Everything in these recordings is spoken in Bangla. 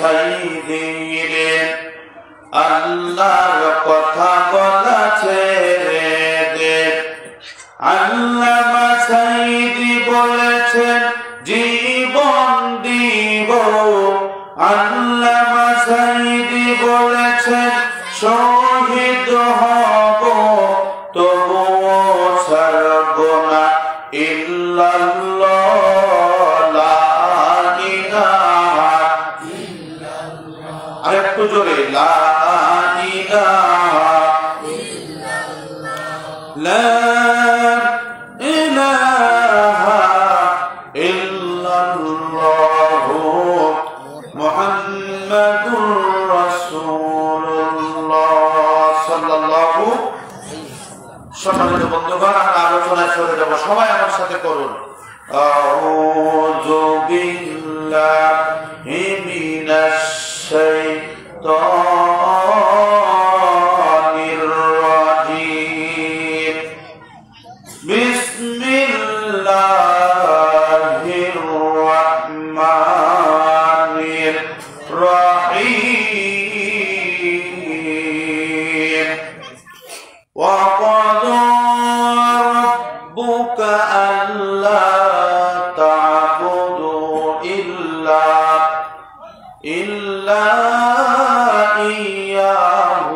সাইদি আল্লাহর কথা বলা ছেড়ে দে। আল্লামা সাইদি বলেছেন জীবন দিব, আল্লামা সাইদি বলেছেন শহীদ হব, তবুও ছাড়ব না ইল্লাল্লাহ, লা ইলাহা ইল্লাল্লাহ। আরেকটু জোরে, লা ইলাহা ইল্লাল্লাহ, লা ইলাহা ইল্লাল্লাহ মুহাম্মাদুর রাসূলুল্লাহ সাল্লাল্লাহু। সম্মানিত বন্ধুগণ, আমরা আলোচনায় চলে যাব, সবাই আমার সাথে করুন। আউযু বিল্লাহি মিনাশ শাইতানির রাজীম। বিসমিল্লাহির রাহমানির রাহিম। وقضى ربك ألا تعبدوا إلا إياه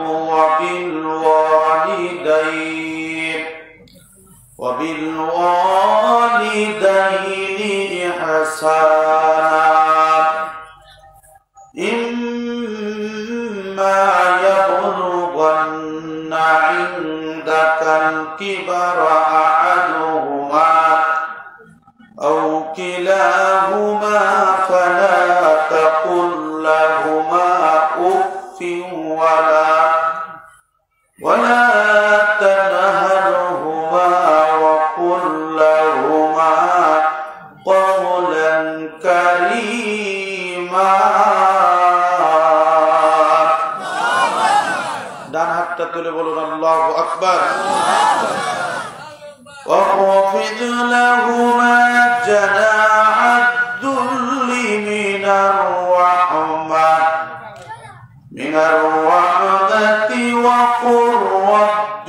وبالوالدين إحسانا إما يبلغن عندك الكبر أحدهما أو كلاهما فلا تقل لهما أف ولا تنهرهما وقل لهما قولا كريما। ডান হাতটা তুলে বলুন আল্লাহু আকবার। واخفض لهما جناح الذل من الرحمة وقل رب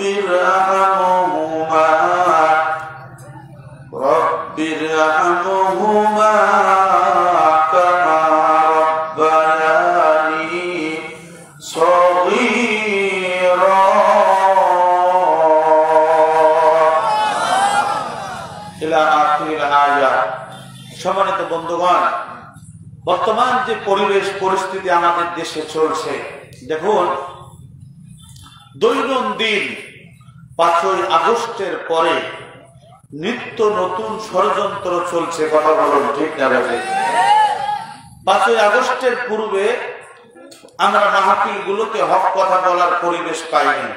ارحمهما كما ربياني صغيرا إلى آخر الآية। সম্মানিত বন্ধুগণ, বর্তমান যে পরিস্থিতি আমাদের দেশে চলছে, দেখুন দৈনন্দিন 5ই আগস্টের পরে নিত্য নতুন ষড়যন্ত্র চলছে। কথা বলুন, ঠিক না ভাই? 5ই আগস্টের পূর্বে আমরা মাহফিলগুলোতে হক কথা বলার পরিবেশ পাইনি।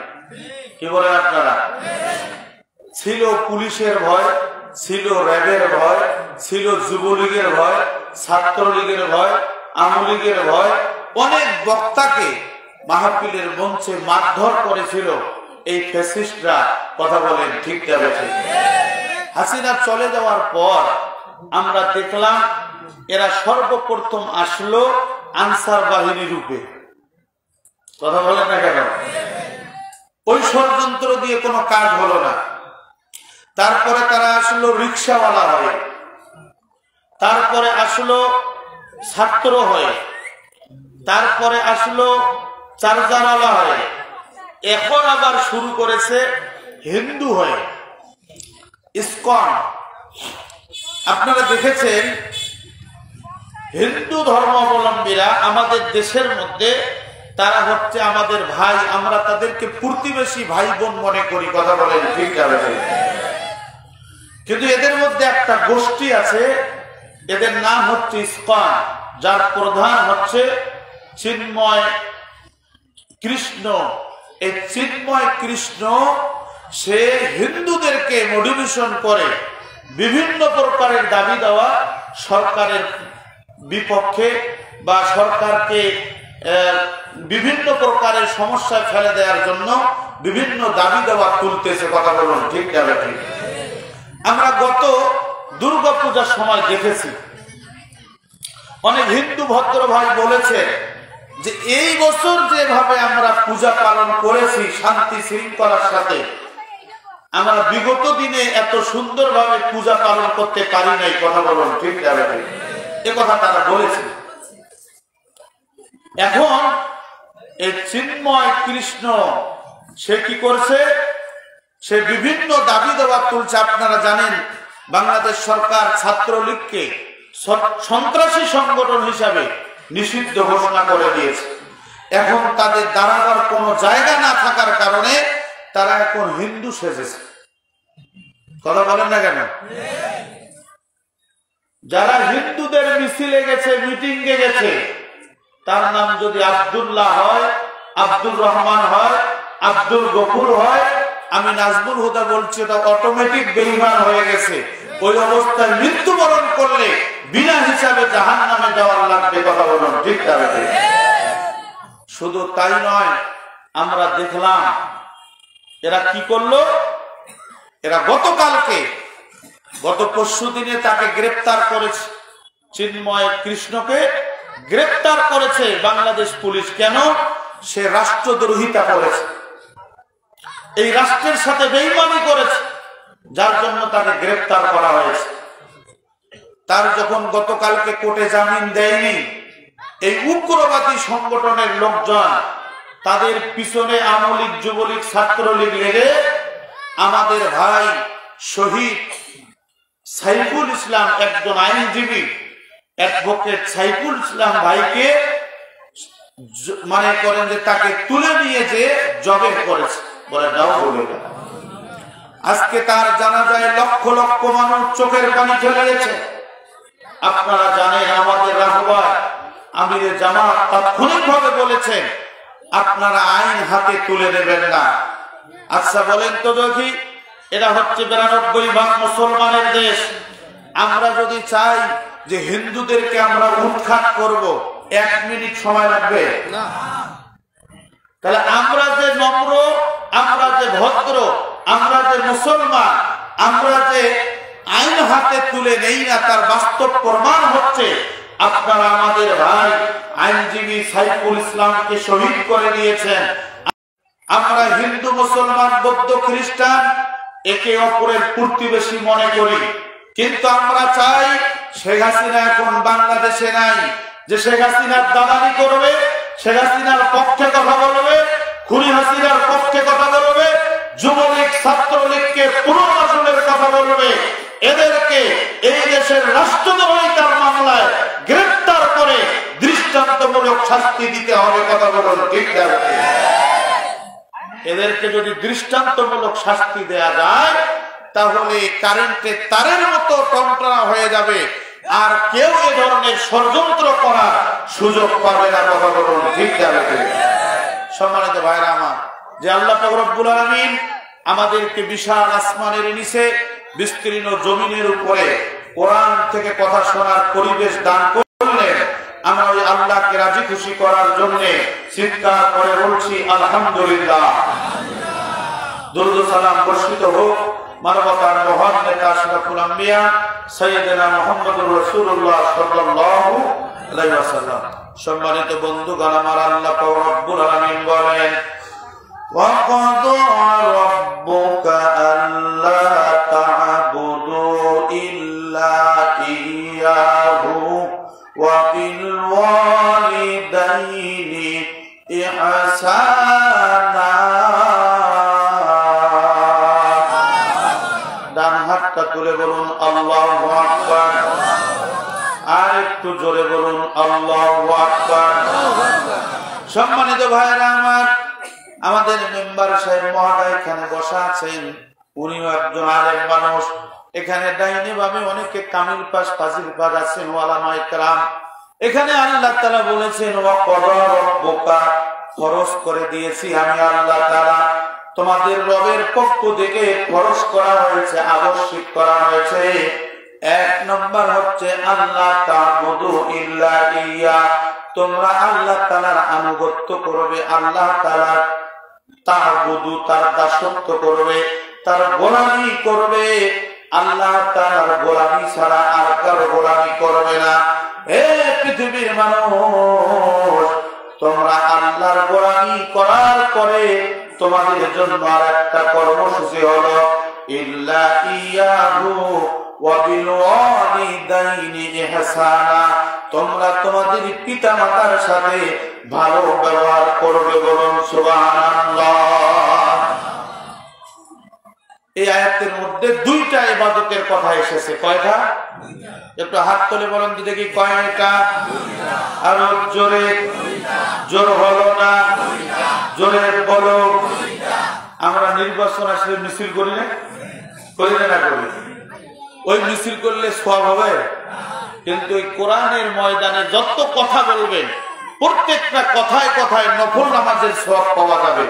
কি বলেন আপনারা? ছিল পুলিশের ভয়, ছিল র্যাবের ভয়, ছিল যুবলীগের ভয়, ছাত্রলীগের ভয়, আওয়ামী লীগের ভয়। অনেক বক্তাকে মাহফিলের মঞ্চে মারধর করেছিল এই ফ্যাসিস্টরা। কথা বলেন, ঠিক না ভাই? হাসিনা চলে যাওয়ার পর আমরা দেখলাম এরা সর্বপ্রথম আসলো আনসার বাহিনী রূপে। কথা বলেন না কেন? ওই ষড়যন্ত্র দিয়ে কোনো কাজ হলো না। তারপরে তারা আসলো রিক্সাওয়ালা হয়ে, তারপরে আসলো ছাত্র হয়ে, তারপরে আসলো চার্জারওয়ালা হয়ে, এখন আবার শুরু করেছে হিন্দু হয়ে ইসকন। আপনারা দেখেছেন হিন্দু ধর্মাবলম্বীরা আমাদের দেশের মধ্যে তারা হচ্ছে আমাদের ভাই, আমরা তাদেরকে প্রতিবেশী ভাই বোন মনে করি। কথা বলেন, ঠিক আছে? কিন্তু এদের মধ্যে একটা গোষ্ঠী আছে, এদের নাম হচ্ছে ইসকন, যার প্রধান হচ্ছে চিন্ময় কৃষ্ণ। এই চিন্ময় কৃষ্ণ সে হিন্দুদেরকে মোটিভেশন করে বিভিন্ন প্রকারের দাবি দেওয়া সরকারের বিপক্ষে বা সরকারকে বিভিন্ন প্রকারের সমস্যায় ফেলে দেওয়ার জন্য বিভিন্ন দাবি দেওয়া তুলতেছে। কথা বলুন, ঠিক না ঠিক? আমরা গত দুর্গা পূজার সময় দেখেছি অনেক হিন্দু ভদ্র ভাই বলেছে যে এই বছর যেভাবে আমরা পূজা পালন করেছি শান্তি শৃঙ্খলার সাথে, আমরা বিগত দিনে এত সুন্দরভাবে পূজা পালন করতে পারি নাই। কথা বলুন ঠিক যাবে, এ কথা তারা বলেছে। এখন এই চিন্ময় কৃষ্ণ সে কি করছে? সে বিভিন্ন দাবি দাবা তুলছে। আপনারা জানেন বাংলাদেশ সরকার ছাত্রলীগকে সন্ত্রাসী সংগঠন হিসাবে নিষিদ্ধ ঘোষণা করে দিয়েছে। এখন তাদের দাঁড়াবার কোনো জায়গা না থাকার কারণে তারা এখন হিন্দু সেজেছে। কথা বলেন না কেন? যারা হিন্দুদের মিছিলে গেছে, মিটিংয়ে গেছে, তার নাম যদি আব্দুল্লাহ হয়, আব্দুর রহমান হয়, আব্দুল গফুর হয়, আমি নাজমুল হুদা বলছি ওটা অটোমেটিক বেঈমান হয়ে গেছে। ওই অবস্থায় মৃত্যুবরণ করলে বিনা হিসাবে জাহান্নামে যাওয়ার লাগবে। কথা বলুন ঠিক আছে? শুধু তাই নয়, আমরা দেখলাম এরা কি করলো। এরা গত পরশু দিনে তাকে গ্রেপ্তার করেছে, চিন্ময় কৃষ্ণকে গ্রেপ্তার করেছে বাংলাদেশ পুলিশ। কেন? সে রাষ্ট্রদ্রোহিতা করেছে, এই রাষ্ট্রের সাথে বেঈমানি করেছে, যার জন্য তাকে গ্রেপ্তার করা হয়েছে। তার যখন গতকালকে কোর্টে জামিন দেয়নি, এই উগ্রবাদী সংগঠনের লোকজন তাদের পিছনে আমলীগ, যুবলীগ, ছাত্রলীগ লেগে আমাদের ভাই শহীদ সাইফুল ইসলাম, একজন আইনজীবী অ্যাডভোকেট সাইফুল ইসলাম ভাইকে মনে করেন যে তাকে তুলে নিয়ে যে জবে করেছে, বলে দাও বলে। আজকে তার জানাজায় লক্ষ লক্ষ মানুষ চোখের পানি ফেলে গেছে। আপনারা জানেন আমাদের রাহবার আমিরে জামাত তাৎক্ষণিকভাবে বলেছেন আপনারা আইন হাতে তুলে নেবেন না। আচ্ছা বলেন তো দেখি, এরা হচ্ছে 92% মুসলমানের দেশ। আমরা যদি চাই যে হিন্দুদেরকে আমরা উৎখাত করব, 1 মিনিট সময় লাগবে না? তাহলে আমরা যে নম্র, আমরা যে ভদ্র, আমরা যে মুসলমান, আমরা যে আইন হাতে তুলে নেই না, তার বাস্তব প্রমাণ হচ্ছে আপনারা আমাদের ভাই আইনজীবী সাইফুল ইসলামকে শহীদ করে দিয়েছেন। আমরা হিন্দু, মুসলমান, বৌদ্ধ, খ্রিস্টান একে অপরের প্রতিবেশী মনে করি, কিন্তু আমরা চাই শেখ হাসিনা এখন বাংলাদেশে নাই, যে শেখ হাসিনার দালালি করবে, শেখ হাসিনার পক্ষে কথা বলবে, খুনি হাসিনার পক্ষে কথা বলবে, যুবলীগ ছাত্রলীগকে পুনর্বাসনের কথা বলবে, এদেরকে এই দেশের রাষ্ট্রদ্রোহিতার মামলায় গ্রেফতার করে দৃষ্টান্তমূলক শাস্তি দিতে হবে। কথা বলুন ঠিক আছে? এদেরকে যদি দৃষ্টান্তমূলক শাস্তি দেয়া যায় তাহলে কারেন্টের তারের মতো টনটনা হয়ে যাবে, আর কেউ এ ধরনের ষড়যন্ত্র করার সুযোগ পাবে না। কথা বলুন ঠিক আছে? সম্মানিত ভাইরা আমার, যে আল্লাহ পাক রব্বুল আলামিন আমাদেরকে বিশাল আসমানের নিচে বিস্তীর্ণ জমিনের উপরে কোরআন থেকে কথা শোনার পরিবেশ দান করলেন, আমরা ওই আল্লাহকে রাজি খুশি করার জন্য চিৎকার করে বলছি আলহামদুলিল্লাহ। দরুদ ও সালাম বর্ষিত হোক মানবতার মহান নেতা আশরাফুল আম্বিয়া সাইয়্যিদনা মুহাম্মদুর রাসূলুল্লাহ সাল্লাল্লাহু আলাইহি ওয়াসাল্লাম। সম্মানিত বন্ধুগণ, আমার আল্লাহ পাক রব্বুল আলামিন বলেন, ওয়া ক্বাদা রাব্বুকা আল্লা তা'বুদু ইল্লা ইয়্যাহু ওয়া বিল ওয়ালিদাইনি ইহসানা। ডান হাতটা তুলে বলুন আল্লাহু আকবার, আর একটু জোরে বলুন আল্লাহু আকবার। সম্মানিত ভাইরা আমার, আমাদের মেম্বার সাহেব মহোদয় এখানে বসা আছেন, উনিও একজন আলেম মানুষ। এখানে ডাইনে বামে অনেকে কামিল পাস, ফাজিল পাস আছেন, ওলামায়ে কেরাম। এখানে আল্লাহ তাআলা বলেছেন ওয়া ক্বাদা রাব্বুকা, ফরজ করে দিয়েছি আমি আল্লাহ তাআলা, তোমাদের রবের পক্ষ থেকে ফরজ করা হয়েছে, আবশ্যক করা হয়েছে। 1 নম্বর হচ্ছে আল্লাহ তা'বুদু ইল্লা ইয়্যা, তোমরা আল্লাহ তাআলার আনুগত্য করবে, আল্লাহ তাআলার তা'বুদু, তার দাসত্ব করবে, তার গোলামি করবে। আল্লাহ তাআলার গোলামি ছাড়া আর কারো গোলামি করবে না। হে পৃথিবীর মানুষ, তোমরা আল্লাহর গোলামি করার পরে তোমাদের জন্য আর একটা কর্মসূচি হলো ইল্লা ইয়াহু ওয়া বিল ওয়ালিদাইনি ইহসানা, তোমরা তোমাদের পিতামাতার সাথে ভালো ব্যবহার করবে। বলুন সুবহানাল্লাহ। এই আয়াতের মধ্যে দুইটা ইবাদতের কথা এসেছে। কয়টা? একটু হাত তুলে বলেন তো দেখি কয়টা? আর জোরে, জোর হলো না, জোরে বলো। আমরা নির্বাচন আসলে মিছিল করি না, করি না করি? ওই মিছিল করলে সওয়াব হবে, কিন্তু ওই কোরআনের ময়দানে যত কথা বলবেন প্রত্যেকটা কথায় কথায় নফল নামাজের সওয়াব পাওয়া যাবে।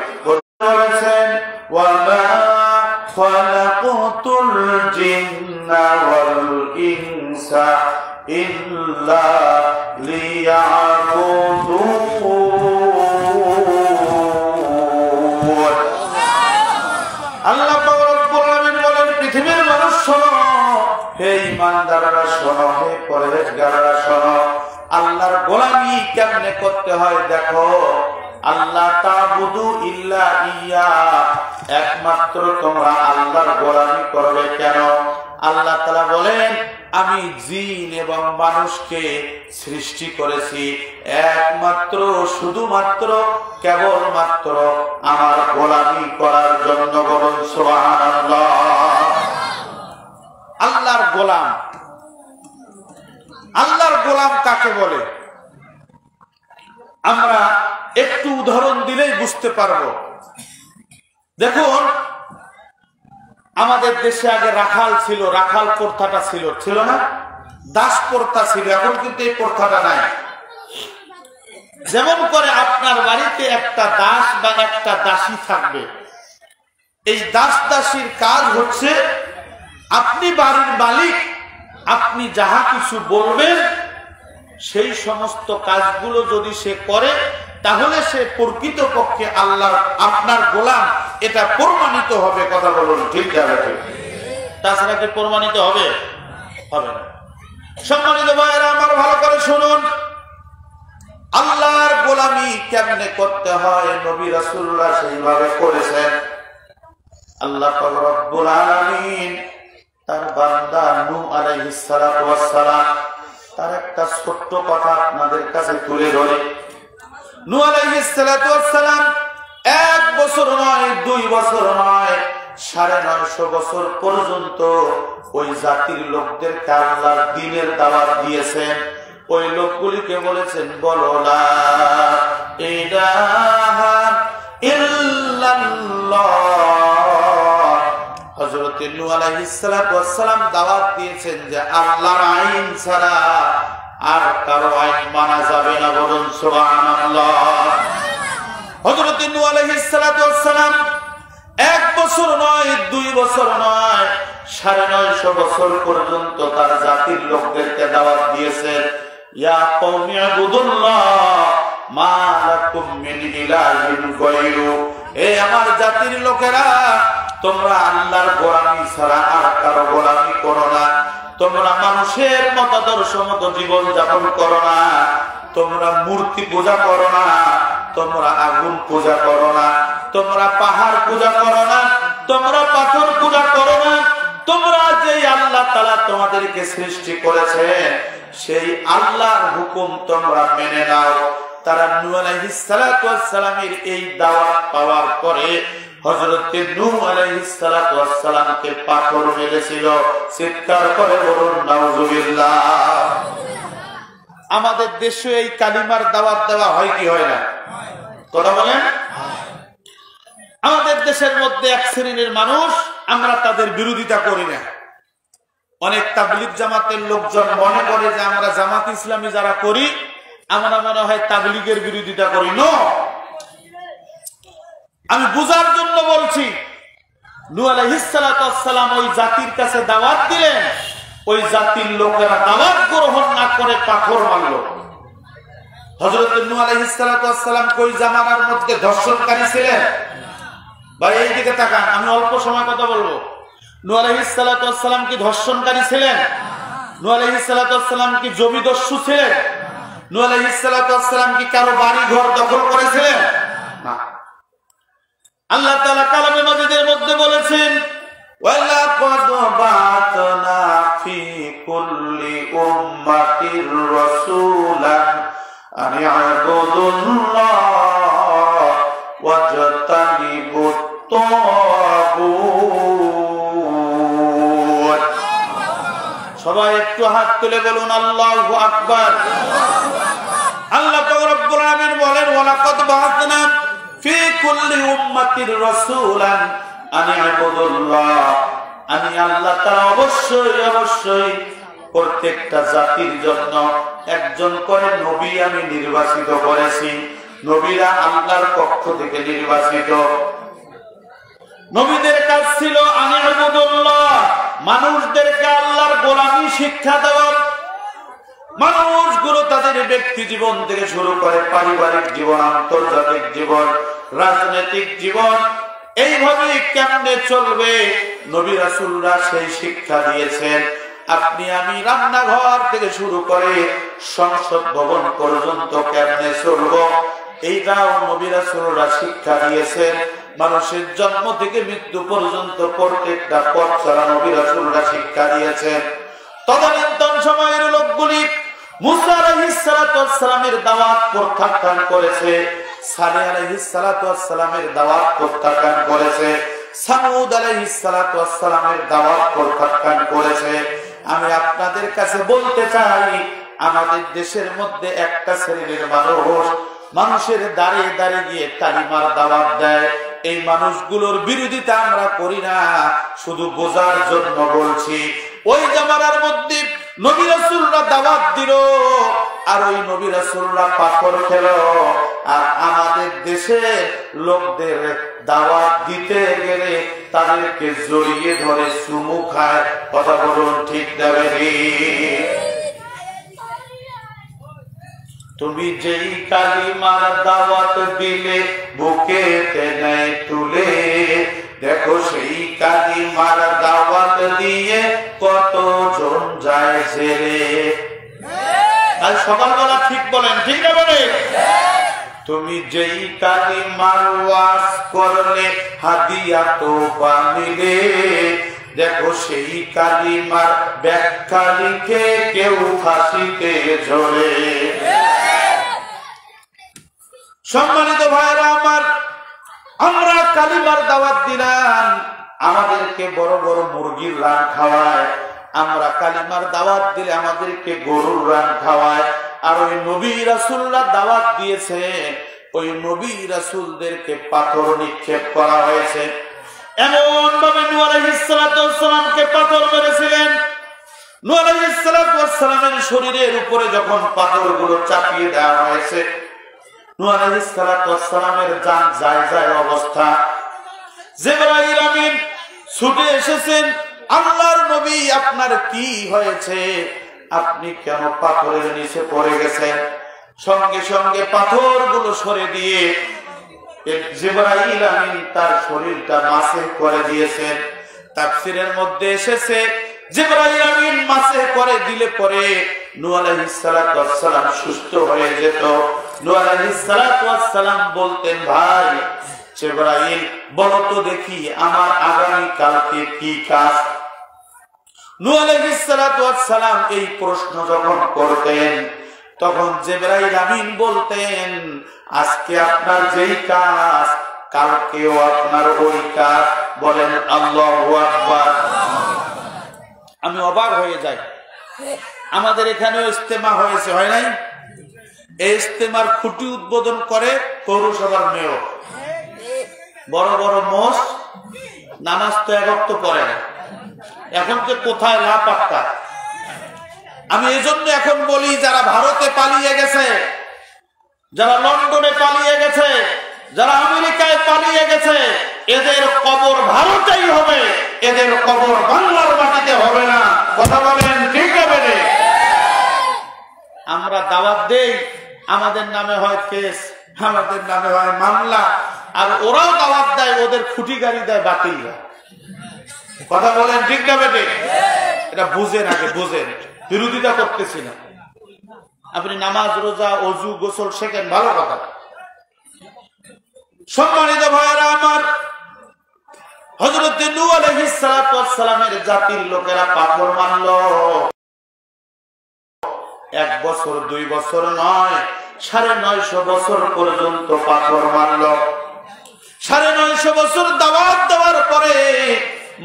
বলেছেন ওয়ালা খালাকুতুল জিন্না ওয়াল ইনসা ইল্লা লিয়াবুদুন। আল্লাহ পাক রব্বুল আলামিন বলেন, পৃথিবীর মানুষ শোনো, হে ঈমানদাররা শোনো, হে পরহেজগাররা শোনো, আল্লাহর গোলামি কেমনে করতে হয় দেখো। আল্লাহ তা'বুদু ইল্লা ইয়া, একমাত্র তোমরা আল্লাহর গোলামি করবে। কেন? আল্লাহ তাআলা বলেন, আমি জিন এবং মানুষকে সৃষ্টি করেছি একমাত্র শুধুমাত্র কেবলমাত্র আমার গোলামি করার জন্য। বলুন সুবহানাল্লাহ। আল্লাহর গোলাম, আল্লাহর গোলাম কাকে বলে আমরা একটু উদাহরণ দিলেই বুঝতে পারবো। দেখুন, আমাদের দেশে আগে রাখাল ছিল, রাখাল প্রথাটা ছিল, ছিল না? দাস প্রথা ছিল, এখন কিন্তু এই প্রথাটা নাই। যেমন করে আপনার বাড়িতে একটা দাস বা একটা দাসী থাকবে, এই দাস দাসীর কাজ হচ্ছে আপনি বাড়ির মালিক, আপনি যাহা কিছু বলবেন সেই সমস্ত কাজগুলো যদি সে করে তাহলে সে প্রকৃতপক্ষে আল্লাহ আপনার গোলাম, এটা প্রমাণিত হবে। কথা বলুন, ঠিক যাবে? তাছাড়া কি প্রমাণিত হবে? হবে না। সম্মানিত ভাইয়েরা আমার, ভালো করে শুনুন, আল্লাহর গোলামি কেমনে করতে হয় নবী রাসূলুল্লাহ সেইভাবে করেছেন। আল্লাহ পাক রব্বুল আলামিন তার বান্দা নূহ আলাইহিস সালাতু ওয়াস সালাম, তার একটা ছোট্ট কথা আপনাদের কাছে তুলে ধরে। নূহ আলাইহিস সালাতু ওয়াস সালাম 1 বছর নয়, 2 বছর নয়, 950 বছর পর্যন্ত ওই জাতির লোকদেরকে আল্লাহর দ্বীনের দাওয়াত দিয়েছেন। ওই লোকগুলিকে বলেছেন, বলো লা ইলাহা ইল্লাল্লাহ। হযরত নূহ আলাইহিস সালাতু ওয়াস সালাম দাওয়াত দিয়েছেন যে আল্লাহর আইন ছাড়া আর কারো আইন মানা যাবে না। বলুন সুবহানাল্লাহ। হযরত নূহ আলাইহিস সালাতু ওয়াস সালাম 1 বছর নয়, 2 বছর নয়, 950 বছর পর্যন্ত তার জাতির লোকদেরকে দাওয়াত দিয়েছেন, ইয়া কওমি ইবুদুল্লাহ মা লাকুম মিন ইলাহিন গায়রু। এই আমার জাতির লোকেরা, তোমরা আল্লাহর গোলামি ছাড়া আর কারো গোলামি করো না। তোমরা মানুষের মতাদর্শ মতো জীবন যাপন করো না। তোমরা মূর্তি পূজা করো না, তোমরা আগুন পূজা করো না, তোমরা পাহাড় পূজা করো না, তোমরা পাথর পূজা করো না। তোমরা যেই আল্লাহ তাআলা তোমাদেরকে সৃষ্টি করেছেন সেই আল্লাহর হুকুম তোমরা মেনে নাও। তারা নূহ আলাইহিস সালাতু ওয়াস সালামের এই দাওয়াত পাওয়ার পরে হযরত নূহ আলাইহিস সালাতু ওয়াস সালামকে পাথর মেরেছিল। চিৎকার করে বলুন নাউজুবিল্লাহ। আমাদের দেশে এই কালিমার দাওয়াত দেওয়া হয় কি হয় না? কথা বলেন। আমাদের দেশের মধ্যে এক শ্রেণীর মানুষ, আমরা তাদের বিরোধিতা করি না। অনেক তাবলীগ জামাতের লোকজন মনে করে যে আমরা জামাত ইসলামী যারা করি আমরা মনে হয় তাবলীগের বিরোধিতা করি। না, আমি বুঝার জন্য বলছি। নূহ আলাইহিস সালাতু ওয়াস সালাম ওই জাতির কাছে দাওয়াত দিলেন, ওই জাতির লোকেরা দাওয়াত গ্রহণ না করে পাথর মারল। হযরত নূহ আলাইহিস সালাতু ওয়াস সালাম কোন জামানার মধ্যে ধর্ষণকারী ছিলেন? ভাই এইদিকে তাকান, আমি অল্প সময় কথা বলবো। নূহ আলাইহিস সালাতু ওয়াস সালাম কি ধর্ষণকারী ছিলেন? নূহ আলাইহিস সালাতু ওয়াস সালাম কি জমিদস্যু ছিলেন? নূহ আলাইহিস সালাতু ওয়াস সালাম কি কারো বাড়ি ঘর দখল করেছিলেন? না। আল্লাহ তাআলা কালামে মাজিদের মধ্যে বলেছেন, ওয়ালাকাদ বা'াথনা ফি কুল্লি উম্মাতির রাসূলান আন ই'বুদুল্লাহ ওয়াজতানিবুত তাগুত। সবাই একটু হাত তুলে বলুন আল্লাহু আকবার। আল্লাহ পাক রব্বুল আলামিন বলেন, ওয়ালাকাদ বা'াথনা ফি কুল্লি উম্মাতির রাসূলান আন ই'বুদুল্লাহ। আমি আল্লাহ তাআলা অবশ্যই প্রত্যেকটা জাতির জন্য একজন করে নবী আমি নির্বাচিত করেছি। নবীরা আল্লাহর পক্ষ থেকে নির্বাচিত। নবীদের কাজ ছিল আন ই'বুদুল্লাহ, মানুষদেরকে আল্লাহর গোলামি শিক্ষা দেওয়া। মানুষগুলো তাদের ব্যক্তি জীবন থেকে শুরু করে পারিবারিক জীবন, আন্তর্জাতিক জীবন, রাজনৈতিক জীবন, এইভাবে কেমনে চলবে নবী রাসূলরা সেই শিক্ষা দিয়েছেন। আপনি আমি রান্নাঘর থেকে শুরু করে সংসদ ভবন পর্যন্ত কেমনে চলবো এইটাও নবী রাসূলরা শিক্ষা দিয়েছেন। মানুষের জন্ম থেকে মৃত্যু পর্যন্ত প্রত্যেকটা পথ চলা নবী রাসূলরা শিক্ষা দিয়েছেন। তদানীন্তন সময়ের লোকগুলি মুসা আলাইহিস সালাতু ওয়াস সালামের দাওয়াত প্রত্যাখ্যান করেছে, সালেহ আলাইহিস সালাতু ওয়াস সালামের দাওয়াত প্রত্যাখ্যান করেছে, সামূদ আলাইহিস সালাতু ওয়াস সালামের দাওয়াত প্রত্যাখ্যান করেছে। আমি আপনাদের কাছে বলতে চাই, আমাদের দেশের মধ্যে একটা শ্রেণীর মানুষের দাঁড়িয়ে দাঁড়িয়ে গিয়ে কালিমার দাওয়াত দেয়। এই মানুষগুলোর বিরোধিতা আমরা করি না, শুধু বোঝার জন্য বলছি। ওই জামানার মধ্যে নবী রাসূলরা দাওয়াত দিল, আর ওই নবী রাসূলরা পাথর খেলো। আর আমাদের দেশে লোকদের দাওয়াত দিতে গেলে তাদেরকে জড়িয়ে ধরে চুমু খায়। কথা বলুন ঠিক না বেঠিক? তুমি যেই কালিমার দাওয়াত দিলে বুকেতে নেয় তুলে, দেখো সেই কালিমার দাওয়াত দিয়ে কতজন যায় ছেড়ে। আর সকালবেলা ঠিক বলেন, ঠিক না বলে? তুমি যেই কালিমার ওয়াজ করলে হাদিয়া তো মিলে, দেখো সেই কালিমার ব্যাখ্যা লিখে কেউ ফাঁসিতে ঝরে। সম্মানিত ভাইরা আমার, আমরা কালিমার দাওয়াত দিলাম, আমাদেরকে বড় বড় মুরগির রান খাওয়ায়। আমরা কালিমার দাওয়াত দিলে আমাদেরকে গরুর রান খাওয়ায়। আর ওই নবী রাসূলরা দাওয়াত দিয়েছে, ওই নবী রাসূলদেরকে পাথর নিক্ষেপ করা হয়েছে। এমন ভাবে নূহ আলাইহিস সালাতু ওয়াস সালামকে পাথর মেরেছিলেন। নূহ আলাইহিস সালাতু ওয়াস সালামের শরীরের উপরে যখন পাথরগুলো চাপিয়ে দেওয়া হয়েছে, নূহ আলাইহিস সালাতু ওয়াস সালামের জান যায় অবস্থা। জিবরাইল আমিন ছুটে এসেছেন, আল্লাহর নবী আপনার কি হয়েছে? আপনি কেন পাথরের নিচে পড়ে গেছেন? সঙ্গে সঙ্গে পাথরগুলো সরে দিয়ে জিবরাইল আমিন তার শরীরটা মাসে করে দিয়েছেন। তাফসীরের মধ্যে এসেছে জিবরাইল আমিন মাসে করে দিলে পরে নূহ আলাইহিস সালাতু ওয়াস সালাম সুস্থ হয়ে যেত। নূহ আলাইহিস সালাতু ওয়াস সালাম বলতেন, ভাই জিবরাইল বলো তো দেখি আমার আগামী কালকে কি কাজ? নূহ আলাইহিস সালাতু ওয়াস সালাম এই প্রশ্ন যখন করতেন, তখন জিবরাইল আমিন বলতেন, আজকে আপনার যেই কাজ কালকেও আপনার ওই কাজ। বলেন আল্লাহু আকবার। আমি অবাক হয়ে যাই, আমাদের এখানেও ইজতেমা হয়েছে, হয় নাই? এই ইজতেমার খুঁটি উদ্বোধন করে পৌরসভার মেয়র। বড় বড় মোষ, নামাজ তো এক ওয়াক্ত পড়ে না, এখন যে কোথায় লাপাত্তা। আমি এই জন্য এখন বলি, যারা ভারতে পালিয়ে গেছে, যারা লন্ডনে পালিয়ে গেছে, যারা আমেরিকায় পালিয়ে গেছে, এদের কবর ভারতেই হবে, এদের কবর বাংলার মাটিতে হবে না। কথা বলেন ঠিক হবে? আমরা দাওয়াত দেই, আমাদের নামে হয় কেস, আমাদের নামে হয় মামলা, আর ওরাও দাওয়াত দেয়, ওদের খুঁটি গাড়ি দেয় বাতিল। কথা বলেন ঠিক না বেটে? এটা বুঝেন, আগে বুঝেন, বিরোধিতা করতেছি না। আপনি নামাজ রোজা ওযু গোসল শেখেন, ভালো কথা। সম্মানিত ভাইরা আমার, হযরত নূহ আলাইহিস সালাতু ওয়াস সালামের জাতির লোকেরা পাথর মারলো। 1 বছর 2 বছর নয়, 950 বছর পর্যন্ত পাথর মারলো। 950 বছর দাওয়াত দেওয়ার পরে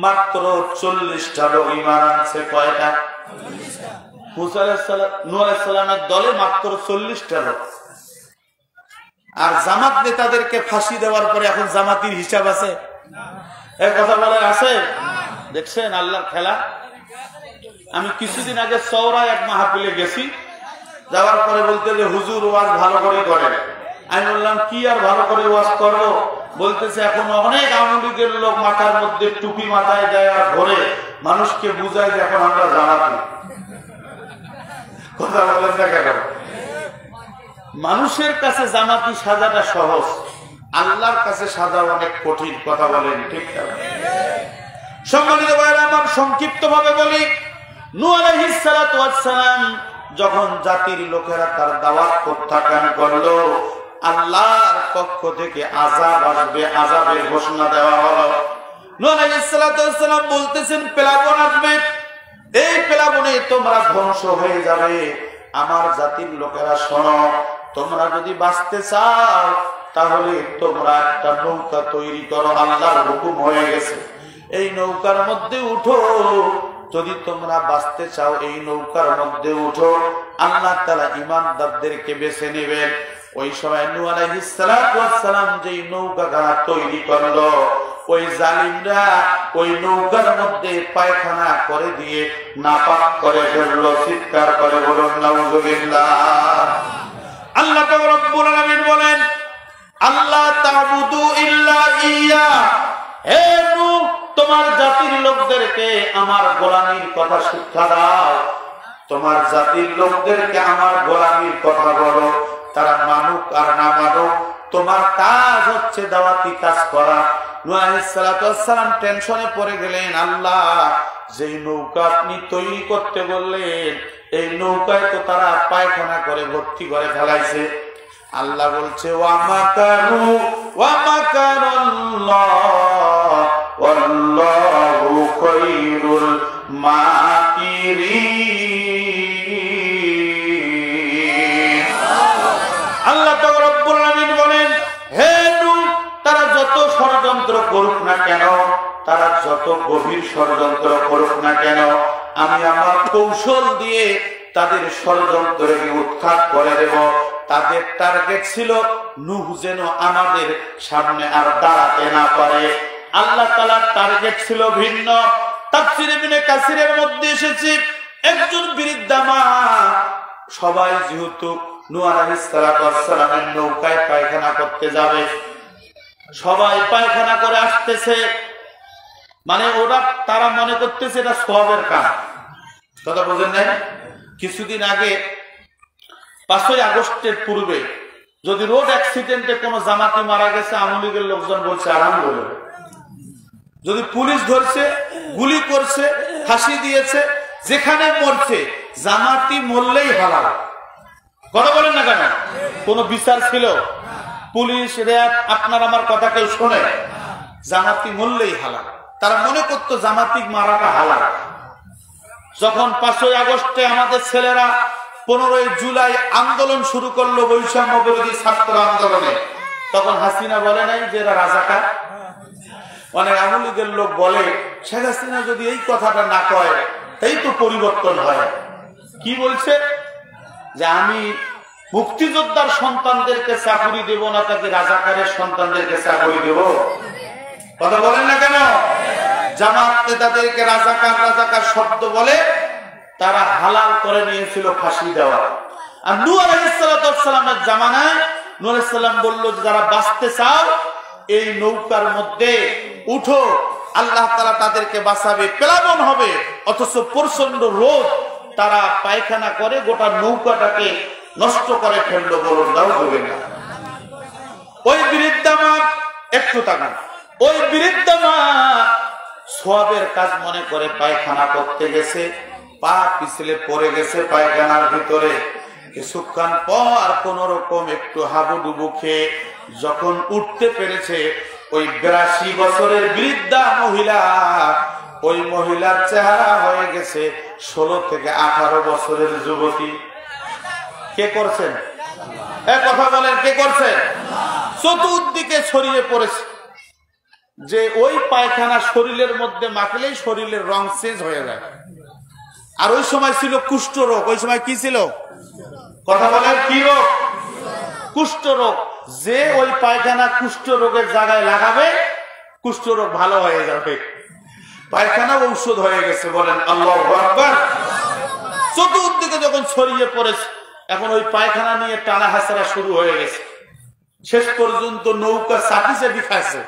মাত্র 40টা লোক ঈমান আনছে। কয়টা? মুসা আলাইহিস সালাম, নূহ আলাইহিস সালামের দলে মাত্র 40টা লোক। আর জামাত নেতাদেরকে ফাঁসি দেওয়ার পরে এখন জামাতির হিসাব আছে? এই কথা বলে আছে? দেখছেন আল্লাহর খেলা। আমি কিছুদিন আগে চওড়ায় এক মাহফিলে গেছি, যাওয়ার পরে বলতে যে হুজুর ওয়াজ ভালো করে করেন। আমি বললাম কি আর ভালো করে ওয়াজ করবো? বলতেছে এখন অনেক আওয়ামী লীগের লোক মাথার মধ্যে টুপি মাথায় দেয় আর ধরে মানুষকে বুঝায় যে এখন আমরা জানাতি। কথা বলেন না কেন? মানুষের কাছে জামাতি সাজাটা সহজ, আল্লাহর কাছে সাজা অনেক কঠিন। কথা বলেন ঠিক না? সম্মানিত ভাইরা আমার, সংক্ষিপ্ত ভাবে বলি, নূহ আলাইহিস সালাতু ওয়াস সালাম যখন জাতির লোকেরা তার দাওয়াত প্রত্যাখ্যান করলো, আল্লাহর পক্ষ থেকে আযাব আসবে, আযাবের ঘোষণা দেওয়া হলো। নূহ আলাইহিস সালাতু ওয়াস সালাম বলতেছেন প্লাবন আসবে, এই প্লাবনে তোমরা ধ্বংস হয়ে যাবে। আমার জাতির লোকেরা শোনো, তোমরা যদি বাঁচতে চাও তাহলে তোমরা একটা নৌকা তৈরি করো, আল্লাহর হুকুম হয়ে গেছে। এই নৌকার মধ্যে উঠো, যদি তোমরা বাঁচতে চাও এই নৌকার মধ্যে উঠো। আল্লাহ তাআলা ঈমানদারদেরকে বেছে নেবেন। ওই সময় নূহ আলাইহিস সালাতু ওয়াস সালাম যেই নৌকাটা তৈরি করলো, ওই জালিমরা ওই নৌকার মধ্যে পায়খানা করে দিয়ে নাপাক করে ফেললো। চিৎকার করে বলুন নাউযুবিল্লাহ। আল্লাহ পাক রব্বুল আলামিন বলেন, আল্লাহ তা'বুদু ইল্লা ইয়্যা, হে নূহ তোমার জাতির লোকদেরকে আমার গোলামির কথা শিক্ষা দাও, তোমার জাতির লোকদেরকে আমার গোলামির কথা বলো। তারা মানুক আর না মানুক, তোমার কাজ হচ্ছে দাওয়াতি কাজ করা। নূহ আলাইহিস সালাতু ওয়াস সালাম টেনশনে পড়ে গেলেন, আল্লাহ যেই নৌকা আপনি তৈরি করতে বললেন, এই নৌকায় তো তারা পায়খানা করে ভর্তি করে ফেলাইছে। আল্লাহ বলছে ওয়া মাকারু ওয়া মাকারাল্লাহ ওয়াল্লাহু খায়রুল মাকিরিন। আল্লাহ তাআলা রব্বুল আলামিন বলেন, হে নূহ তারা যত ষড়যন্ত্র করুক না কেন, তারা যত গভীর ষড়যন্ত্র করুক না কেন, আমি আমার কৌশল দিয়ে তাদের ষড়যন্ত্রকে উৎখাত করে দেব। তাদের টার্গেট ছিল নূহ যেন আমাদের সামনে আর দাঁড়াতে না পারে। আল্লাহ তাআলার টার্গেট ছিল ভিন্ন। তাফসীর ইবনে কাসিরের মধ্যে এসেছে, একজন বৃদ্ধা মা, সবাই যেহেতু নূহ আলাইহিস সালামের নৌকায় পায়খানা করতে যাবে, সবাই পায়খানা করে আসতেছে, মানে তারা মনে করতেছে এটা সওয়াবের কাজ। কথা বুঝেন নাই? কিছুদিন আগে 5ই আগস্টের পূর্বে যদি রোড অ্যাক্সিডেন্টে কোনো জামাতি মারা গেছে, আওয়ামী লীগের লোকজন বলছে আলহামদুলিল্লাহ। যদি পুলিশ ধরছে, গুলি করছে, ফাঁসি দিয়েছে, যেখানে মরছে, জামাতি মরলেই হালাল। কথা বলেন না কেন? কোন বিচার ছিল? পুলিশ র্যাব আপনার আমার কথা কেউ শোনে? জামাতি মরলেই হালাল। তারা মনে করতো জামাতি মারাটা হালাল। যখন 5ই আগস্টে আমাদের ছেলেরা 15ই জুলাই আন্দোলন শুরু করলো বৈষম্য বিরোধী ছাত্র আন্দোলনে, তখন হাসিনা বলে নাই যে এরা রাজাকার? অনেক আওয়ামী লীগের লোক বলে শেখ হাসিনা যদি এই কথাটা না কয় তাই তো পরিবর্তন হয়। কি বলছে? যে আমি মুক্তিযোদ্ধার সন্তানদেরকে চাকরি দেব না, তাকে রাজাকারের সন্তানদেরকে চাকরি দেব। কথা বলেন না কেন? জামাত নেতাদেরকে রাজাকার রাজাকার শব্দ বলে তারা হালাল করে নিয়েছিল ফাঁসি দেওয়া। আর নূহ আলাইহিস সালামের জামানায় নূহ আলাইহিস সালাম বলল, যারা বাঁচতে চাও এই নৌকার মধ্যে উঠো, আল্লাহ তাআলা তাদেরকে বাঁচাবে। প্লাবন হবে, অথচ প্রচন্ড রোদ, তারা পায়খানা করে গোটা নৌকাটাকে নষ্ট করে ফেললো। বলুন নাউযুবিল্লাহ। ওই বৃদ্ধা মা, একটু তাকান, ওই বৃদ্ধা মা সওয়াবের কাজ মনে করে পায়খানা করতে গেছে, পা পিছলে পড়ে গেছে পায়খানার ভিতরে। কিছুক্ষণ পর কোন রকম একটু হাবুডুবু খেয়ে যখন উঠতে পেরেছে, ওই 82 বছরের বৃদ্ধা মহিলা, ওই মহিলার চেহারা হয়ে গেছে 16 থেকে 18 বছরের যুবতী। কে করছেন? কথা বলেন, কে করছেন? চতুর্দিকে ছড়িয়ে পড়েছে যে ওই পায়খানা শরীরের মধ্যে মাখলেই শরীরের রং চেঞ্জ হয়ে যায়। আর ওই সময় ছিল কুষ্ঠ রোগ। ওই সময় কি ছিল? কথা বলেন, কি রোগ? কুষ্ঠ রোগ। যে ওই পায়খানা কুষ্ঠ রোগের জায়গায় লাগাবে, কুষ্ঠ রোগ ভালো হয়ে যাবে। পায়খানা ঔষধ হয়ে গেছে। বলেন আল্লাহু আকবার। চতুর্দিকে যখন ছড়িয়ে পড়েছে, এখন ওই পায়খানা নিয়ে টানা হাসরা শুরু হয়ে গেছে। শেষ পর্যন্ত নৌকা চাটি চাটি খাইছে,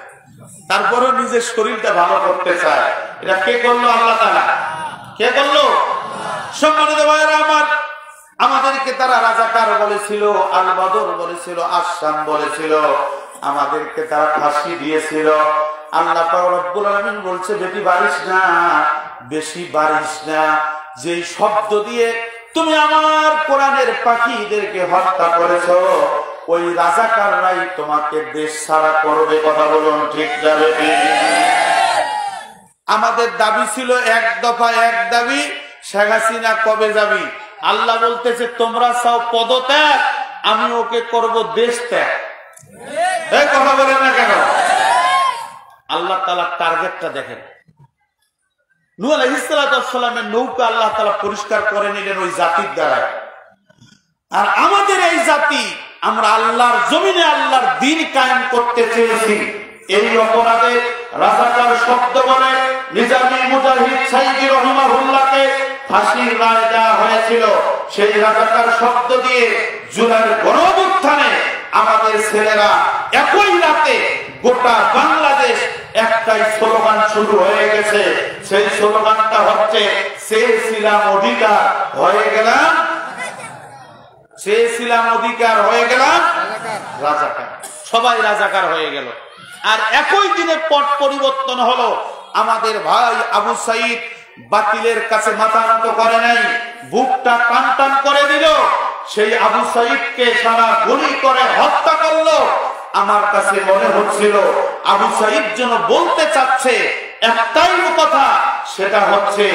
তারপরে নিজের শরীরটা ভালো করতে চায়। এটা কে করলো? আল্লাহ তাআলা। কে করলো? সম্মানিত ভাইরা আমার, আমাদেরকে তারা রাজাকার বলেছিল, আল বদর বলেছিল, আশাম বলেছিল, আমাদেরকে তারা ফাঁসি দিয়েছিল। আল্লাহ পাক রব্বুল আলামিন বলছে, বেটি বাড়িস না, বেশি বাড়িস না। যেই শব্দ দিয়ে তুমি আমার কোরআনের পাখিদেরকে হত্যা করেছো, ওই রাজাকাররাই তোমাকে দেশ ছাড়া করবে। কথা বলুন, ঠিক যাবে? আমাদের দাবি ছিল এক দফা এক দাবি, শেখ হাসিনা কবে যাবি? আল্লাহ বলতেছে, তোমরা চাও পদত্যাগ, আমি ওকে করব দেশ ত্যাগ। এই কথা বলেন না কেন? আল্লাহ তাআলা টার্গেটটা দেখেন। নূহ আলাইহিস সালামের নৌকা আল্লাহ তাআলা পরিষ্কার করে নিলেন ওই জাতির দ্বারা। আর আমাদের এই জাতি, আমরা আল্লাহর জমিনে আল্লাহর দ্বীন কায়েম করতে চেয়েছি। এই অপরাধে রাজাকার শব্দ বলে নিজামী মুজাহিদ সাইদি রহিমাহুল্লাহকে ফাঁসির রায় দেওয়া হয়েছিল। সেই রাজাকার শব্দ দিয়ে জুলাইয়ের গণঅভ্যুত্থানে আমাদের ছেলেরা একই রাতে গোটা বাংলাদেশ একটাই স্লোগান শুরু হয়ে গেছে। সেই স্লোগানটা হচ্ছে, চেয়েছিলাম অধিকার, হয়ে গেলাম। চেয়েছিলাম অধিকার, হয়ে গেলাম রাজাকার। সবাই রাজাকার হয়ে গেল। আর একই দিনে পট পরিবর্তন হলো। আমাদের ভাই আবু সাইদ বাতিলের কাছে মাথা নত করে নাই, বুকটা টান টান করে দিল। সেই আবু সাইদকে সারা গুলি করে হত্যা করলো। আমার কাছে মনে হচ্ছিল আবু সাইদ যেন বলতে চাচ্ছে একটাই কথা, সেটা হচ্ছে,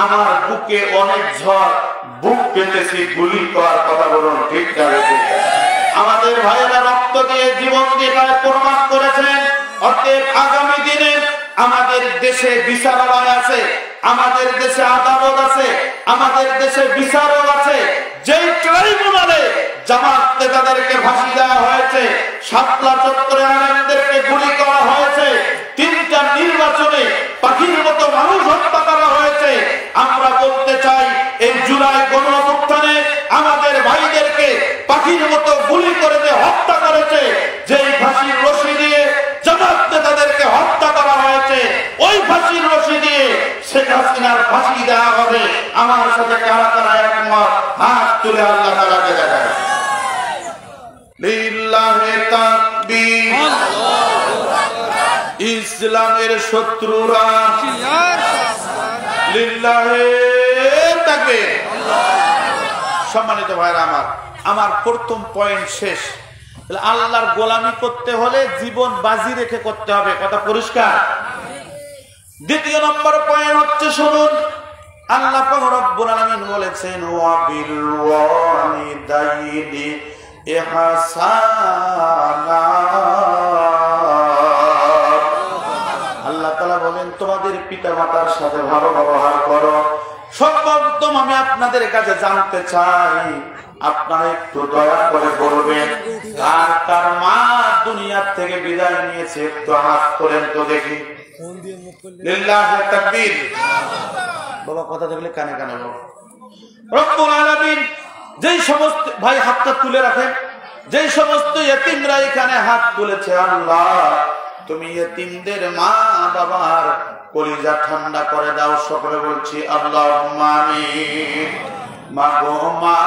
আমার বুকে অনেক ঝড়, বুক পেতেছি গুলি করার। কথা বলুন, ঠিক আছে? আমাদের ভাইয়েরা রক্ত দিয়ে, জীবন দিয়ে প্রমাণ করেছেন। অতএব আগামী দিনে আমাদের দেশে বিচারালয় আছে, আমাদের দেশে আদালত আছে, আমাদের দেশে বিচারক আছে। যেই ট্রাইব্যুনালে জামাত নেতাদেরকে ফাঁসি দেওয়া হয়েছে, শাপলা চত্বরে আলেমদেরকে গুলি করা হয়েছে, 3টা নির্বাচনে পাখির মতো মানুষ হত্যা করা হয়েছে, আমরা বলতে চাই, এই জুলাই গণঅভ্যুত্থানে আমাদের ভাইদেরকে পাখির মতো গুলি করে যে হত্যা করেছে, যেই ফাঁসির রশি দিয়ে জামাত নেতাদেরকে হত্যা করা হয়েছে, ওই ফাঁসির রশি দিয়ে শেখ হাসিনার ফাঁসি দেওয়া হবে। আমার সাথে কারা কারা একমত? হাত তুলে আল্লাহ তাআলাকে দেখায়। লিল্লাহি তাকবীর। ইসলামের শত্রুরা লিল্লাহি তাকবীর। সম্মানিত ভাইরা আমার, আমার প্রথম পয়েন্ট শেষ। আল্লাহর গোলামি করতে হলে জীবন বাজি রেখে করতে হবে। কথা পরিষ্কার? দ্বিতীয় নম্বর পয়েন্ট হচ্ছে, শুনুন, আল্লাহ পাক রব্বুল আলামিন বলেছেন, ওয়া বিল ওয়ালিদাইনি ইহসানা। আল্লাহ তাআলা বলেন, তোমাদের পিতামাতার সাথে ভালো ব্যবহার করো। সর্বপ্রথম আমি আপনাদের কাছে জানতে চাই, আপনারা একটু দয়া করে বলবেন, কার কার মা দুনিয়ার থেকে বিদায় নিয়েছে? একটু হাত করেন তো দেখি। লিল্লাহি তাকবীর। বাবা কথা দেখলে কানে কানে বলো। রব্বুল আলামিন যেই সমস্ত ভাই হাতটা তুলে রাখেন, যেই সমস্ত ইতিমরা এখানে হাত তুলেছে, আল্লাহ তুমি ইতিমদের মা বাবার কলিজা ঠান্ডা করে দাও। সকলে বলছি আল্লাহুম্মা আমিন। মাগো মা,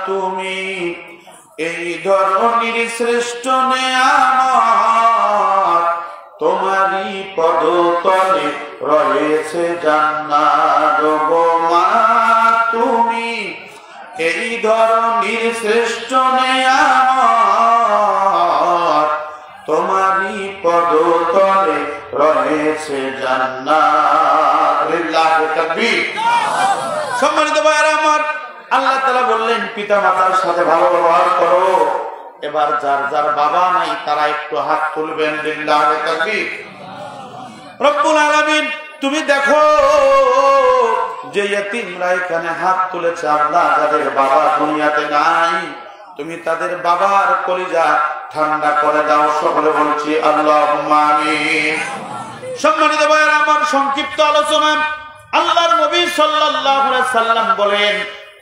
তুমি এই ধরনের শ্রেষ্ঠ নেয়ামত তোমারই পদতলে রয়েছে জান্নাত গো মা তুমি এই ধরনের শ্রেষ্ঠ নেয়ামত তোমারই পদতলে রয়েছে জান্নাত। লিল্লাহি তাকবীর। সম্মানিত ভাইরা আমার, আল্লাহ তাআলা বললেন পিতা মাতার সাথে ভালো ব্যবহার করো। এবার যার যার বাবা নাই তারা একটু হাত তুলবেন। লিল্লাহি তাকবীর। রব্বুল আলামিন তুমি দেখো যে ইতিমরা এখানে হাত তুলেছে, আল্লাহ যাদের বাবা দুনিয়াতে নাই তুমি তাদের বাবার কলিজা ঠান্ডা করে দাও। সকলে বলছি আল্লাহুম্মা আমিন। সম্মানিত ভাইরা আমার, সংক্ষিপ্ত আলোচনা। আল্লাহর নবী সাল্লাল্লাহু আলাইহি সাল্লাম বলেন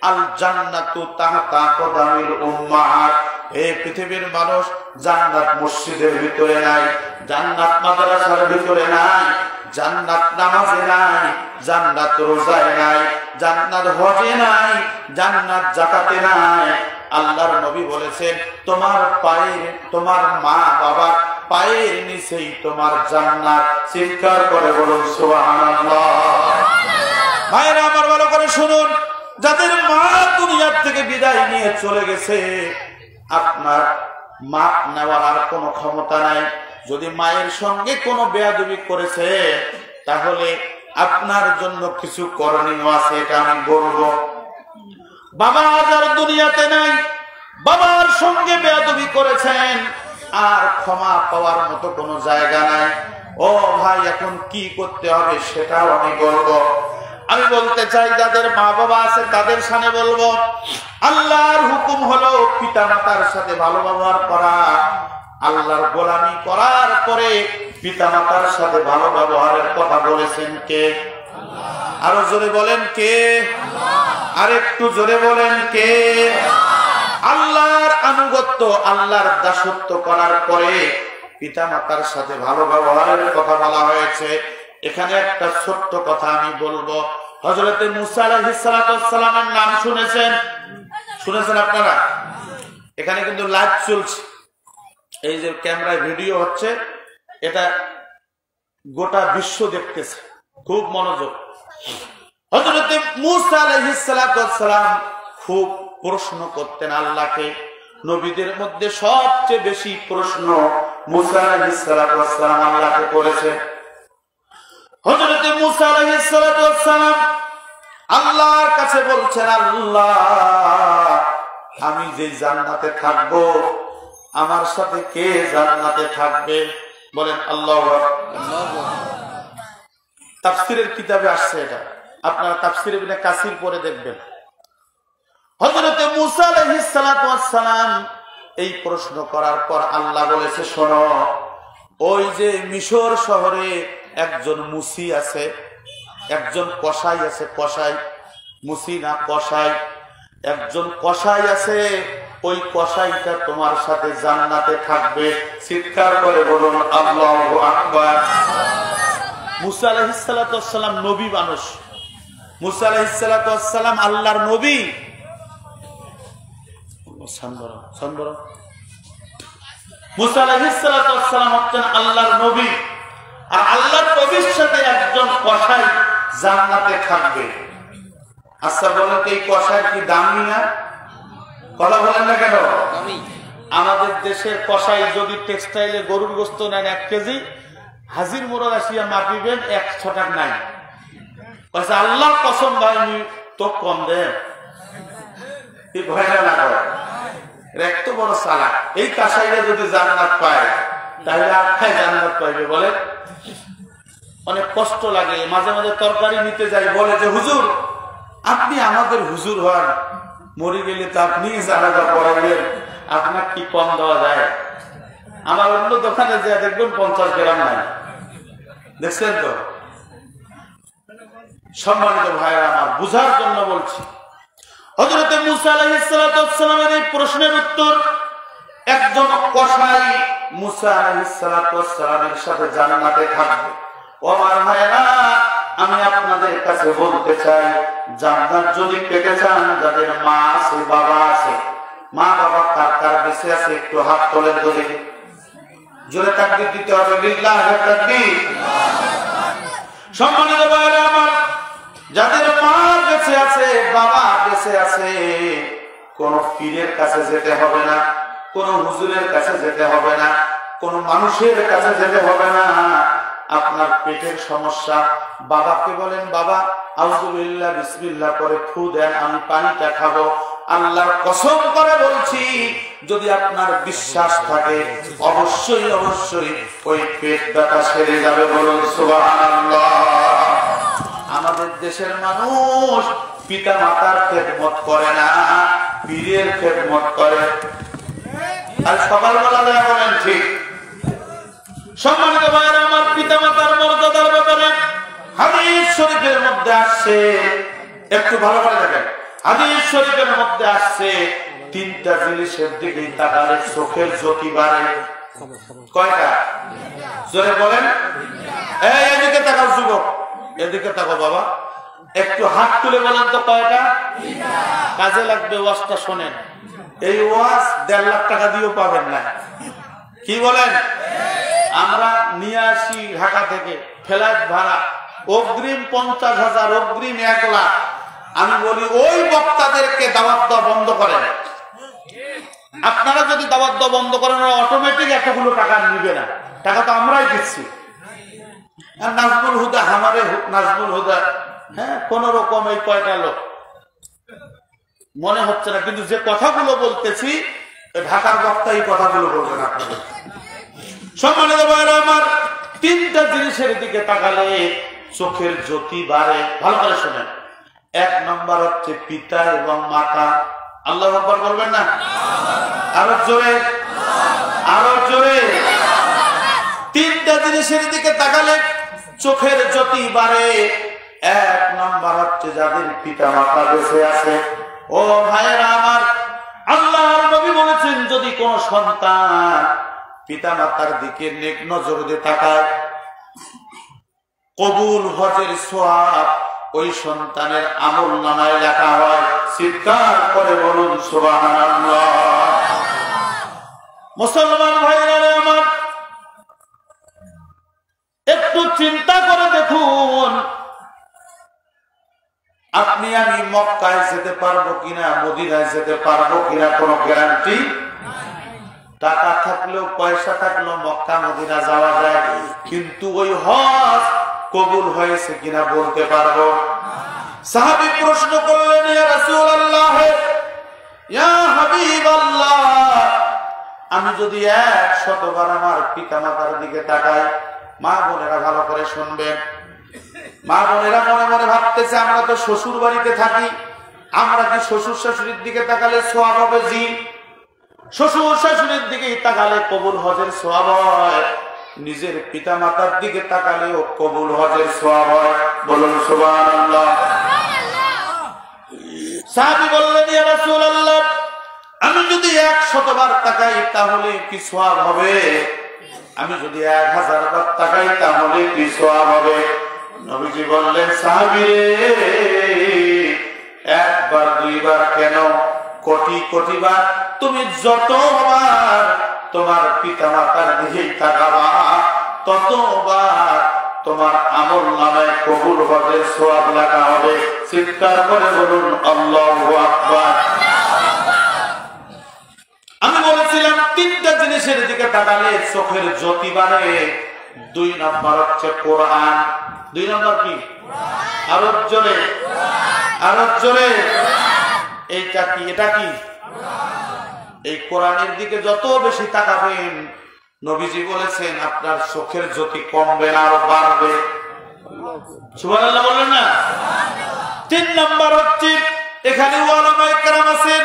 আল জান্নাতু তাহতা কদামিল উম্মাহাত। এই পৃথিবীর মানুষ জান্নাত মসজিদের ভিতরে নাই, জান্নাত মাদ্রাসার ভিতরে নাই, জান্নাত নামাজে নাই, জান্নাত রোজায় নাই, জান্নাত হজে নাই, জান্নাত যাকাতে নাই। আল্লাহর নবী বলেছেন তোমার পায়ের, তোমার মা বাবা পায়ের নিচেই তোমার জান্নাত। চিৎকার করে বলুন সুবহানাল্লাহ। ভাইরা আমার ভালো করে শুনুন, যাদের মা দুনিয়ার থেকে বিদায় নিয়ে চলে গেছে আপনার মাপ নেওয়ার আর কোনো ক্ষমতা নাই। যদি মায়ের সঙ্গে কোনো বেয়াদবি করেছে তাহলে আপনার জন্য কিছু করণীয় আছে, এটা আমি বলবো। বাবা যার দুনিয়াতে নাই, বাবার সঙ্গে বেয়াদবি করেছেন আর ক্ষমা পাওয়ার মতো কোনো জায়গা নাই। ও ভাই, এখন কি করতে হবে সেটাও আমি বলবো। আমি বলতে চাই যাদের মা বাবা আছে তাদের সামনে বলবো, আল্লাহর হুকুম হলো পিতা মাতার সাথে ভালো ব্যবহার করা। আল্লাহর গোলামি করার পরে পিতা মাতার সাথে ভালো ব্যবহারের কথা বলেছেন কে? আরো জোরে বলেন কে? আর একটু জোরে বলেন কে? আল্লাহর আনুগত্য, আল্লাহর দাসত্ব করার পরে পিতা মাতার সাথে ভালো ব্যবহারের কথা বলা হয়েছে। এখানে একটা ছোট্ট কথা আমি বলবো। হযরতে মুসা আলাইহিস সালামের নাম শুনেছেন? শুনেছেন আপনারা? এখানে কিন্তু লাইভ চলছে, এই যে ক্যামেরায় ভিডিও হচ্ছে, এটা গোটা বিশ্ব দেখতেছে, খুব মনোযোগ। হযরতে মুসা আলাইহিস সালাম খুব প্রশ্ন করতেন আল্লাহকে। নবীদের মধ্যে সবচেয়ে বেশি প্রশ্ন মুসা আলাইহিস সালাম আল্লাহকে করেছেন। হযরতে মুসা আলাইহিস সালাম আল্লাহর কাছে বলছেন, আল্লাহ আমি যে জান্নাতে থাকবো আমার সাথে কে জান্নাতে থাকবে? বলেন আল্লাহু আকবার। তাফসীরের কিতাবে আসছে এটা, আপনারা তাফসীর ইবনে কাসির পড়ে দেখবেন। হযরতে মুসা আলাইহিস সালাম এই প্রশ্ন করার পর আল্লাহ বলেছে, শোনো, ওই যে মিশর শহরে একজন মুসি আছে, একজন কসাই আছে, কসাই, মুসি না কসাই, একজন কসাই আছে, ওই কসাইটা তোমার সাথে জান্নাতে থাকবে। চিৎকার করে বলুন আল্লাহু আকবার। মুসা আলাইহিস সালাম নবী মানুষ, মুসা আলাইহিস সালাম আল্লাহর নবী। মুসা আলাইহিস সালাম হচ্ছেন আল্লাহর নবী, আর আল্লাহর নবীর সাথে একজন কসাই জান্নাতে থাকবে। আচ্ছা বলেন তো, এই কসাই কি দামি না? কথা বলেন না কেন? আমাদের দেশের কসাই যদি টেক্সটাইলে গরুর গোস্ত নেন 1 কেজি, হাজির মোড়ার আসিয়া মাপিবেন 100 টাকা নাই। আল্লাহ কসম ভাই তো কম দেন, এত বড় চালাক। এই কসাইরা যদি জান্নাত পায় তাহলে আখ্যায় জান্নাত পাইবে। বলে অনেক কষ্ট লাগে, মাঝে মাঝে তরকারি নিতে যাই, বলে যে হুজুর আপনি আমাদের হুজুর হন, মরে গেলে তো আপনি জানাজা পড়াবেন, আপনার কি কম দেওয়া যায়? আমার অন্য দোকানে যা দেখবেন 50 গ্রাম নাই। দেখছেন তো? সম্মানিত ভাইরা আমার, বুঝার জন্য বলছি। হযরতে মুসা আলাইহিস সালামের এই প্রশ্নের উত্তর একজন কসাই মুসা আলাইহিস সালামের সাথে জান্নাতে থাকবে। ও আমার ভাইরা, আমি আপনাদের কাছে বলতে চাই, জান্নাত যদি পেতে চান, যাদের মা আছে বাবা আছে, মা বাবা কার কার বেঁচে আছে একটু হাত তোলেন তো দেখি। জোরে তাকবীর দিতে হবে, লিল্লাহি তাকবীর। সম্মানিত ভাইরা আমার, যাদের মা বেঁচে আছে, বাবা বেঁচে আছে, কোন পীরের কাছে যেতে হবে না, কোন হুজুরের কাছে যেতে হবে না, কোন মানুষের কাছে যেতে হবে না। আপনার পেটের সমস্যা, বাবাকে বলেন, বাবা আউযুবিল্লাহ বিসমিল্লাহ করে ফু দেন, আমি পানিটা খাবো। আল্লাহর কসম করে বলছি, যদি আপনার বিশ্বাস থাকে, অবশ্যই অবশ্যই ওই পেট ব্যথা সেরে যাবে। বলুন সুবহানাল্লাহ। আমাদের দেশের মানুষ পিতা মাতার খেদমত করে না, পীরের খেদমত করে। আর সকালবেলা দেয়া বলেন ঠিক। সম্মানিত ভাইরা আমার, পিতা মাতার মর্যাদার ব্যাপারে হাদিস শরীফের মধ্যে আসছে, একটু ভালো করে দেখেন, হাদিস শরীফের মধ্যে আসছে, তিনটা জিনিসের দিকে তাকালে চোখের জ্যোতি বাড়ে। কয়টা? জোরে বলেন। এই এদিকে তাকাও যুবক, এদিকে তাকাও বাবা, একটু হাত তুলে বলেন তো কয়টা? কাজে লাগবে, ওয়াজটা শোনেন। এই ওয়াজ 1.5 লাখ টাকা দিয়েও পাবেন না। কি বলেন? আমরা নিয়ে আসি ঢাকা থেকে, ফ্লাইট ভাড়া অগ্রিম 50,000, অগ্রিম 1 লাখ। আমি বলি ওই বক্তাদেরকে দাওয়াত দেওয়া বন্ধ করেন। আপনারা যদি দাওয়াত দেওয়া বন্ধ করেন, অটোমেটিক এতগুলো টাকা নিবে না, টাকা তো আমরাই দিচ্ছি। আর নাজমুল হুদা, আমারে নাজমুল হুদা, হ্যাঁ, কোন রকম এই কয়টা লোক মনে হচ্ছে না, কিন্তু যে কথাগুলো বলতেছি ঢাকার বক্তা এই কথাগুলো বলবেন আপনাদের। সম্মানিত ভাইরা আমার, তিনটা জিনিসের দিকে তাকালে চোখের জ্যোতি বাড়ে। ভালো করে শোনেন। 1 নম্বর হচ্ছে পিতা এবং মাতা। আল্লাহু আকবার বলবেন না? আরো জোরে, আরো জোরে। তিনটা জিনিসের দিকে তাকালে চোখের জ্যোতি বাড়ে। 1 নম্বর হচ্ছে যাদের পিতা মাতা বেঁচে আছে। ও ভাইরা আমার, আল্লাহর নবী বলেছেন, যদি কোন সন্তান পিতা মাতার দিকে নেক নজর দিয়ে তাকায়, কবুল হজের সওয়াব ওই সন্তানের আমল নামায় লেখা হয়। চিৎকার করে বলুন সুবহানাল্লাহ। মুসলমান ভাইরা আমার, একটু চিন্তা করে দেখুন, আপনি আমি মক্কায় যেতে পারবো কিনা, মদিনায় যেতে পারবো কিনা, কোনো গ্যারান্টি। টাকা থাকলেও, পয়সা থাকলেও মক্কা মদিনা যাওয়া যায়, কিন্তু ওই হজ কবুল হয়েছে কিনা বলতে পারবো। সাহাবী প্রশ্ন করলেন, ইয়া রাসূলুল্লাহ, ইয়া হাবিবাল্লাহ, আমি যদি 100 বার আমার পিতা মাতার দিকে তাকাই, মা বোনেরা ভালো করে শুনবেন, মা বোনেরা মনে মনে ভাবতেছে, আমরা তো শ্বশুর বাড়িতে থাকি, আমরা কি শ্বশুর শাশুড়ির দিকে তাকালে সওয়াব হবে? জি। শ্বশুর শাশুড়ির দিকে তাকালে কবুল হজের সওয়াব হয়, নিজের পিতা মাতার দিকে তাকালেও কবুল হজের সওয়াব হয়। বলুন সুবহানাল্লাহ। সাহাবী বললেন, ইয়া রাসূলুল্লাহ, আমি যদি 100 বার তাকাই তাহলে কি সওয়াব হবে? আমি যদি 1000 বার তাকাই তাহলে কি সওয়াব হবে? নবীজি বললেন, সাহাবী রে, 1 বার 2 বার কেন, কোটি কোটি বার, তুমি যতবার তোমার পিতা মাতার দিকে তাকাবা, ততবার তোমার আমল নামায় কবুল হজের সওয়াব লেখা হবে। চিৎকার করে বলুন আল্লাহু আকবার। আমি বলেছিলাম, তিনটা জিনিসের দিকে তাকালে চোখের জ্যোতি বাড়ে। 2 নম্বর হচ্ছে কোরআন। 2 নম্বর কি? আরো জোরে, আরো জোরে। এইটা কি? এটা কি? এই কোরআনের দিকে যত বেশি তাকাবেন, নবীজি বলেছেন, আপনার চোখের জ্যোতি কমবে না, আরো বাড়বে। সুবহানাল্লাহ বললেন না? 3 নম্বর হচ্ছে, এখানে উলামায়ে কেরাম আছেন,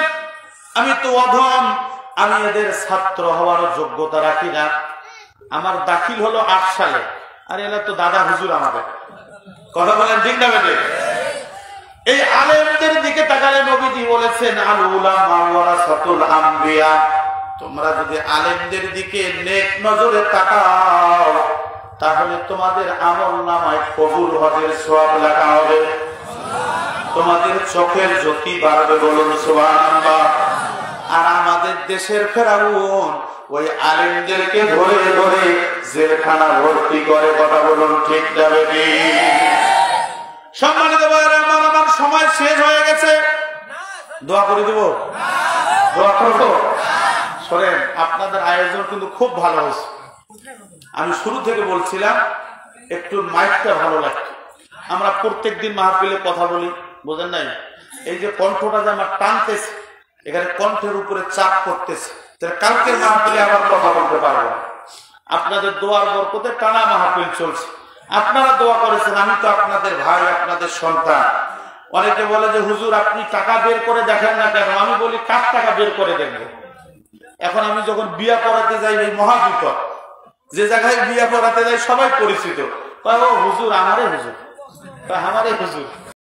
আমি তো অধম, আমি এদের ছাত্র হওয়ার যোগ্যতা রাখি না, আমার দাখিল হলো 8 সালে, আর এরা তো দাদা হুজুর আমাদের। কথা বলেন ঠিক না বেটে? এই আলেমদের দিকে তাকালে নবীজি বলেছেন, আল উলামা ওয়ারাসাতুল আম্বিয়া, তোমরা যদি আলেমদের দিকে নেক নজরে তাকাও, তাহলে তোমাদের আমল নামায় কবুল হজের সওয়াব লেখা হবে, তোমাদের চোখের জ্যোতি বাড়বে। বলুন সুবহানাল্লাহ। আর আমাদের দেশের ফেরাউন ওই আলেমদেরকে ধরে ধরে জেলখানা ভর্তি করে। কথা বলুন ঠিক যাবে কি? সম্মানিত ভাইরা আমার, আমার সময় শেষ হয়ে গেছে। দোয়া করে দেব, দোয়া করবো। শোনেন, আপনাদের আয়োজন কিন্তু খুব ভালো হয়েছে। আমি শুরু থেকে বলছিলাম একটু মাইকটা ভালো লাগছে। আমরা প্রত্যেকদিন মাহফিলে কথা বলি, বোঝেন নাই? এই যে কণ্ঠটা যে আমার টানতেছে, এখানে কণ্ঠের উপরে চাপ করতেছে, কালকের মাহফিলে আবার কথা বলতে পারবো। আপনাদের দোয়ার বরকতে টানা মাহফিল চলছে। আপনারা দোয়া করেছেন, আমি তো আপনাদের ভাই, আপনাদের সন্তান। অনেকে বলে যে হুজুর আপনি টাকা বের করে দেখেন না কেন? আমি বলি কার টাকা বের করে দেখবো? এখন আমি যখন বিয়া পড়াতে যাই, এই মহাবিপদ। যে জায়গায় বিয়া পড়াতে যাই সবাই পরিচিত, ও হুজুর আমারে হুজুর, আমারে হুজুর।